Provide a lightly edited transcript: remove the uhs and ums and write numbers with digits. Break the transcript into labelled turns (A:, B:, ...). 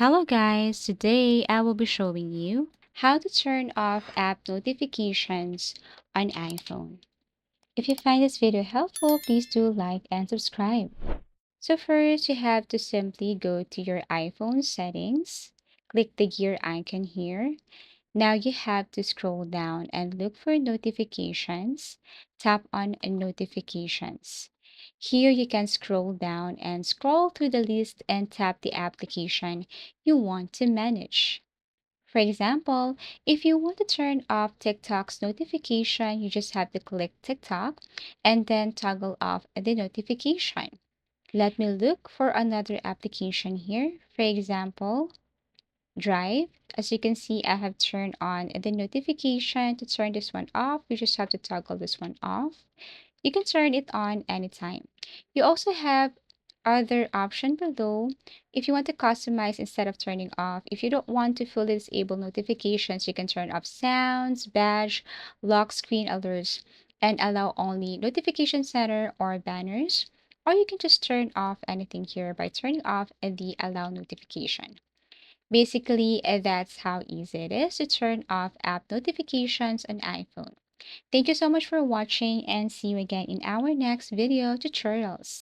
A: Hello guys, today I will be showing you how to turn off app notifications on iPhone. If you find this video helpful, please do like and subscribe. So first, you have to simply go to your iPhone settings, click the gear icon here. Now you have to scroll down and look for notifications. Tap on notifications. Here you can scroll down and scroll through the list and tap the application you want to manage. For example, if you want to turn off TikTok's notification, you just have to click TikTok and then toggle off the notification. Let me look for another application here. For example, Drive. As you can see, I have turned on the notification. To turn this one off, you just have to toggle this one off. You can turn it on anytime. You also have other option below. If you want to customize instead of turning off, if you don't want to fully disable notifications, you can turn off sounds, badge, lock screen alerts, and allow only notification center or banners. Or you can just turn off anything here by turning off the allow notification. Basically, that's how easy it is to turn off app notifications on iPhone. Thank you so much for watching and see you again in our next video tutorials.